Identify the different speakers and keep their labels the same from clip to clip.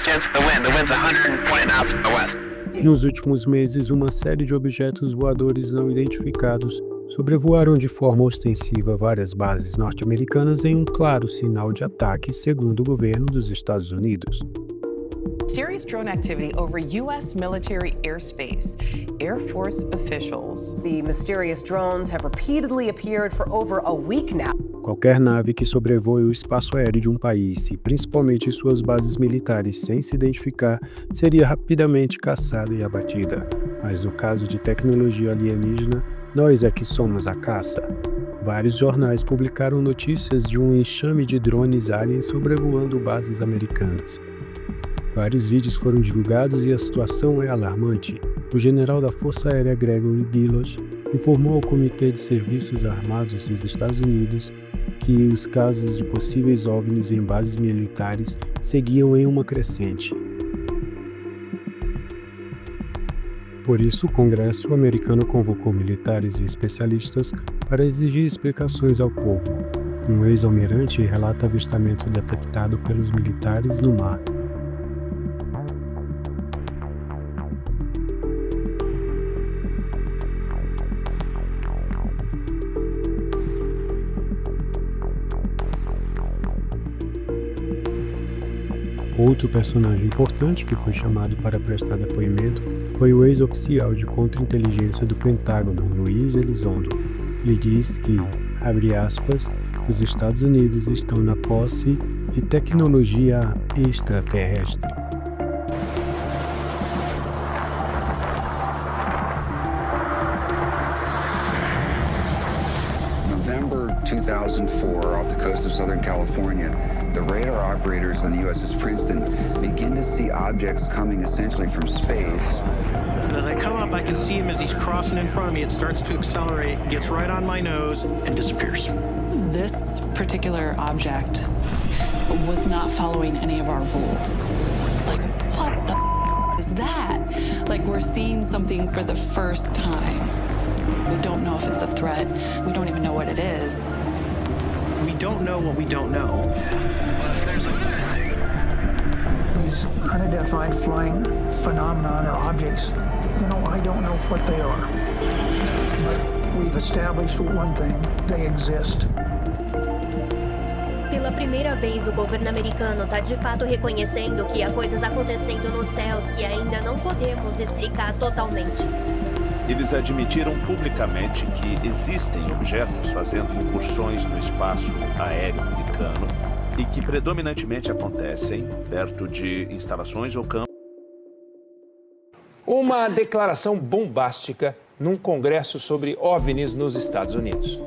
Speaker 1: against the wind. The wind's 120 knots from the west.
Speaker 2: Nos últimos meses, uma série de objetos voadores não identificados sobrevoaram de forma ostensiva várias bases norte-americanas em um claro sinal de ataque, segundo o governo dos Estados Unidos.
Speaker 3: Serious drone activity over U.S. military airspace. Air Force officials.
Speaker 4: The mysterious drones have repeatedly appeared for over a week now.
Speaker 2: Qualquer nave que sobrevoe o espaço aéreo de um país, e principalmente suas bases militares sem se identificar, seria rapidamente caçada e abatida. Mas no caso de tecnologia alienígena, nós é que somos a caça. Vários jornais publicaram notícias de um enxame de drones aliens sobrevoando bases americanas. Vários vídeos foram divulgados e a situação é alarmante. O general da Força Aérea Gregory Billoch informou ao Comitê de Serviços Armados dos Estados Unidos que os casos de possíveis OVNIs em bases militares seguiam em uma crescente. Por isso, o Congresso americano convocou militares e especialistas para exigir explicações ao povo. Um ex-almirante relata avistamento detectado pelos militares no mar. Outro personagem importante que foi chamado para prestar depoimento foi o ex-oficial de contra-inteligência do Pentágono, Luiz Elizondo. Ele diz que, abre aspas, os Estados Unidos estão na posse de tecnologia extraterrestre.
Speaker 5: November 2004, off the coast of Southern California, the radar operators on the USS Princeton begin to see objects coming essentially from space.
Speaker 6: And as I come up, I can see him as he's crossing in front of me. It starts to accelerate, gets right on my nose, and disappears.
Speaker 7: This particular object was not following any of our rules. Like, what the is that? Like, we're seeing something for the first time. We don't know if it's a threat. We don't even know what it is.
Speaker 6: We don't know what we don't know.
Speaker 8: These unidentified flying phenomenon or objects, I don't know what they are. But we've established one thing, they exist.
Speaker 9: Pela primeira vez, o governo americano está de fato reconhecendo que há coisas acontecendo nos céus que ainda não podemos explicar totalmente.
Speaker 10: Eles admitiram publicamente que existem objetos fazendo incursões no espaço aéreo americano e que predominantemente acontecem perto de instalações ou campos.
Speaker 11: Uma declaração bombástica num congresso sobre OVNIs nos Estados Unidos.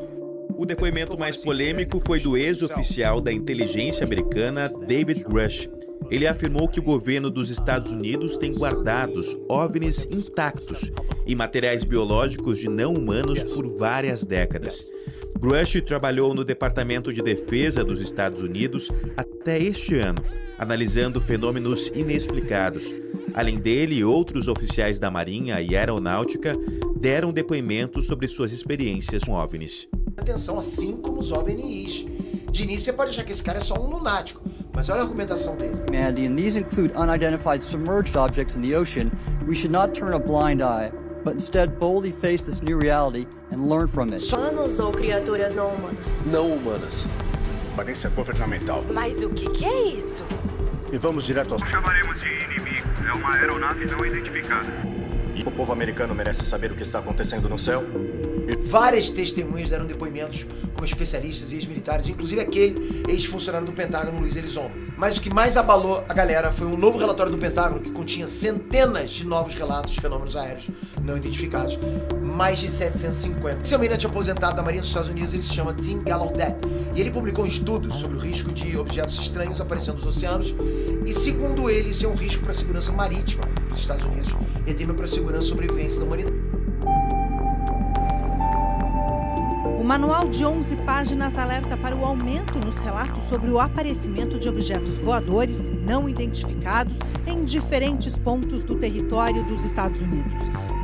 Speaker 12: O depoimento mais polêmico foi do ex-oficial da inteligência americana, David Grush. Ele afirmou que o governo dos Estados Unidos tem guardados OVNIs intactos e materiais biológicos de não-humanos por várias décadas. Grush trabalhou no Departamento de Defesa dos Estados Unidos até este ano, analisando fenômenos inexplicados. Além dele, outros oficiais da Marinha e Aeronáutica deram depoimentos sobre suas experiências com OVNIs.
Speaker 13: Atenção, assim como os OVNIs. De início você pode achar que esse cara é só um lunático, mas olha a argumentação dele.
Speaker 14: Mandy, and these include unidentified submerged objects in the ocean. We should not turn a blind eye, but instead boldly face this new reality and learn from it.
Speaker 9: Humanos ou criaturas não humanas?
Speaker 15: Não humanas.
Speaker 16: Aparência governamental.
Speaker 9: Mas o que é isso?
Speaker 16: E vamos direto aos...
Speaker 17: Chamaremos de inimigo. É uma aeronave não identificada.
Speaker 18: E o povo americano merece saber o que está acontecendo no céu?
Speaker 13: Várias testemunhas deram depoimentos como especialistas e ex-militares, inclusive aquele ex-funcionário do Pentágono, Luiz Elizondo. Mas o que mais abalou a galera foi um novo relatório do Pentágono que continha centenas de novos relatos de fenômenos aéreos não identificados, mais de 750. Esse almirante aposentado da Marinha dos Estados Unidos, ele se chama Tim Gallaudet, e ele publicou um estudo sobre o risco de objetos estranhos aparecendo nos oceanos, e segundo ele, isso é um risco para a segurança marítima dos Estados Unidos e também para a segurança e sobrevivência da humanidade.
Speaker 19: O manual de 11 páginas alerta para o aumento nos relatos sobre o aparecimento de objetos voadores não identificados em diferentes pontos do território dos Estados Unidos.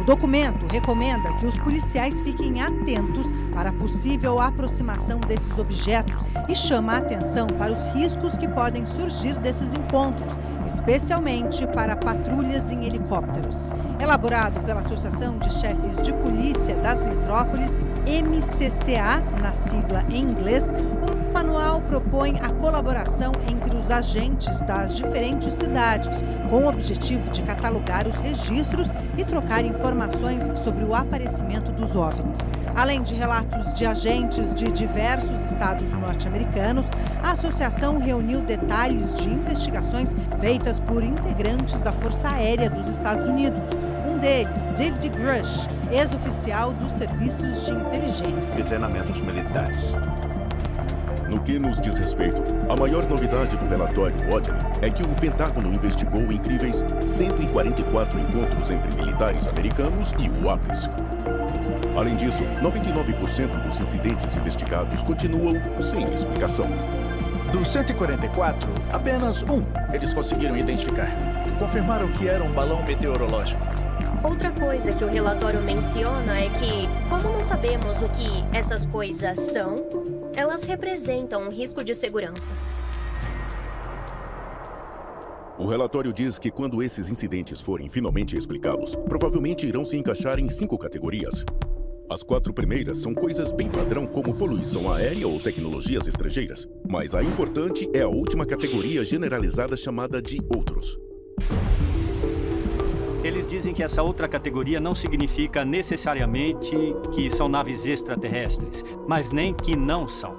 Speaker 19: O documento recomenda que os policiais fiquem atentos para a possível aproximação desses objetos e chama a atenção para os riscos que podem surgir desses encontros, especialmente para patrulhas em helicópteros. Elaborado pela Associação de Chefes de Polícia das Metrópoles, MCCA, na sigla em inglês, o manual propõe a colaboração entre os agentes das diferentes cidades, com o objetivo de catalogar os registros e trocar informações sobre o aparecimento dos OVNIs. Além de relatos de agentes de diversos estados norte-americanos, a associação reuniu detalhes de investigações feitas por integrantes da Força Aérea dos Estados Unidos. Um deles, David Grush, ex-oficial dos serviços de inteligência
Speaker 10: e treinamentos militares.
Speaker 15: No que nos diz respeito, a maior novidade do relatório ODNI é que o Pentágono investigou incríveis 144 encontros entre militares americanos e UAPs. Além disso, 99% dos incidentes investigados continuam sem explicação.
Speaker 20: Dos 144, apenas um eles conseguiram identificar. Confirmaram que era um balão meteorológico.
Speaker 9: Outra coisa que o relatório menciona é que, como não sabemos o que essas coisas são, elas representam um risco de segurança.
Speaker 15: O relatório diz que quando esses incidentes forem finalmente explicados, provavelmente irão se encaixar em 5 categorias. As 4 primeiras são coisas bem padrão como poluição aérea ou tecnologias estrangeiras. Mas a importante é a última categoria generalizada chamada de outros.
Speaker 21: Eles dizem que essa outra categoria não significa necessariamente que são naves extraterrestres, mas nem que não são.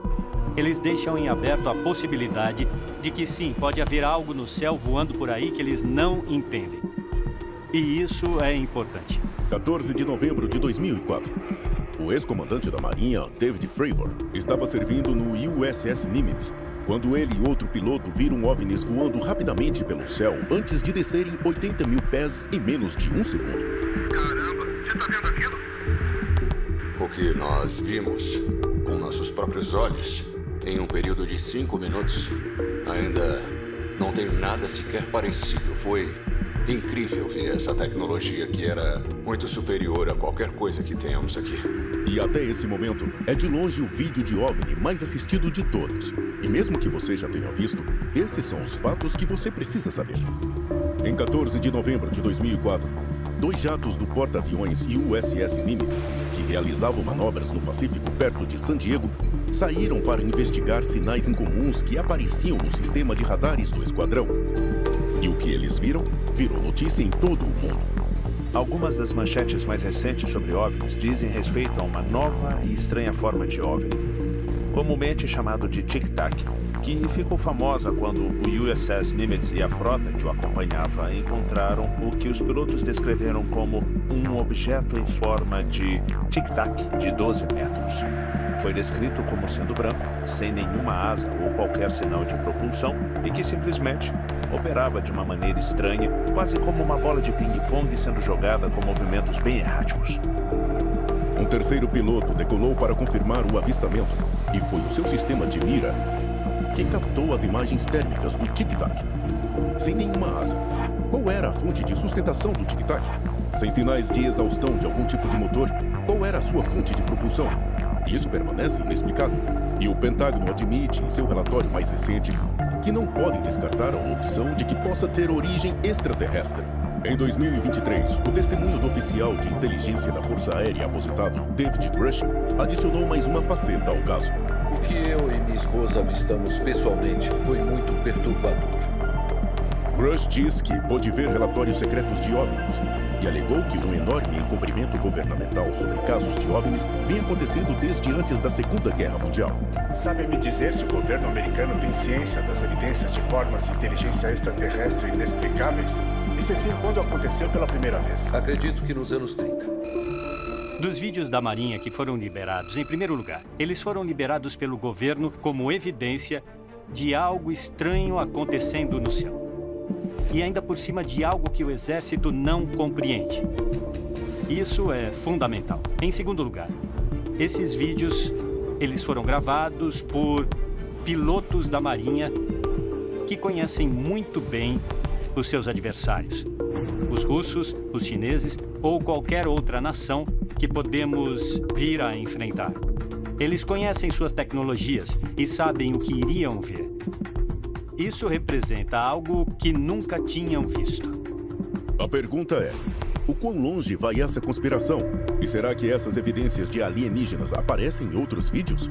Speaker 21: Eles deixam em aberto a possibilidade de que sim, pode haver algo no céu voando por aí que eles não entendem. E isso é importante.
Speaker 15: 14 de novembro de 2004. O ex-comandante da Marinha, David Fravor, estava servindo no USS Nimitz, quando ele e outro piloto viram OVNIs voando rapidamente pelo céu antes de descerem 80 mil pés em menos de 1 segundo.
Speaker 17: Caramba, você tá vendo aquilo?
Speaker 22: O que nós vimos com nossos próprios olhos em um período de 5 minutos ainda não tem nada sequer parecido. Foi incrível ver essa tecnologia que era muito superior a qualquer coisa que tenhamos aqui.
Speaker 15: E até esse momento, é de longe o vídeo de OVNI mais assistido de todos. E mesmo que você já tenha visto, esses são os fatos que você precisa saber. Em 14 de novembro de 2004, 2 jatos do porta-aviões USS Nimitz, que realizavam manobras no Pacífico perto de San Diego, saíram para investigar sinais incomuns que apareciam no sistema de radares do esquadrão. E o que eles viram virou notícia em todo o mundo.
Speaker 10: Algumas das manchetes mais recentes sobre OVNIs dizem respeito a uma nova e estranha forma de OVNI, comumente chamado de Tic-Tac, que ficou famosa quando o USS Nimitz e a frota que o acompanhava encontraram o que os pilotos descreveram como um objeto em forma de tic-tac de 12 metros. Foi descrito como sendo branco, sem nenhuma asa ou qualquer sinal de propulsão e que simplesmente operava de uma maneira estranha, quase como uma bola de ping-pong sendo jogada com movimentos bem erráticos.
Speaker 15: Um terceiro piloto decolou para confirmar o avistamento e foi o seu sistema de mira que captou as imagens térmicas do tic-tac. Sem nenhuma asa, qual era a fonte de sustentação do tic-tac? Sem sinais de exaustão de algum tipo de motor, qual era a sua fonte de propulsão? Isso permanece inexplicado. E o Pentágono admite em seu relatório mais recente que não podem descartar a opção de que possa ter origem extraterrestre. Em 2023, o testemunho do oficial de inteligência da Força Aérea aposentado, David Grush, adicionou mais uma faceta ao caso.
Speaker 23: O que eu e minha esposa avistamos pessoalmente foi muito perturbador.
Speaker 15: Grush diz que pôde ver relatórios secretos de OVNIs e alegou que um enorme encobrimento governamental sobre casos de OVNIs vem acontecendo desde antes da Segunda Guerra Mundial.
Speaker 16: Sabe me dizer se o governo americano tem ciência das evidências de formas de inteligência extraterrestre inexplicáveis? E se sim, quando aconteceu pela primeira vez?
Speaker 23: Acredito que nos anos 30.
Speaker 21: Dos vídeos da Marinha que foram liberados, em primeiro lugar, eles foram liberados pelo governo como evidência de algo estranho acontecendo no céu. E ainda por cima de algo que o Exército não compreende. Isso é fundamental. Em segundo lugar, esses vídeos, eles foram gravados por pilotos da Marinha que conhecem muito bem os seus adversários. Os russos, os chineses ou qualquer outra nação que podemos vir a enfrentar. Eles conhecem suas tecnologias e sabem o que iriam ver. Isso representa algo que nunca tinham visto.
Speaker 15: A pergunta é: o quão longe vai essa conspiração? E será que essas evidências de alienígenas aparecem em outros vídeos?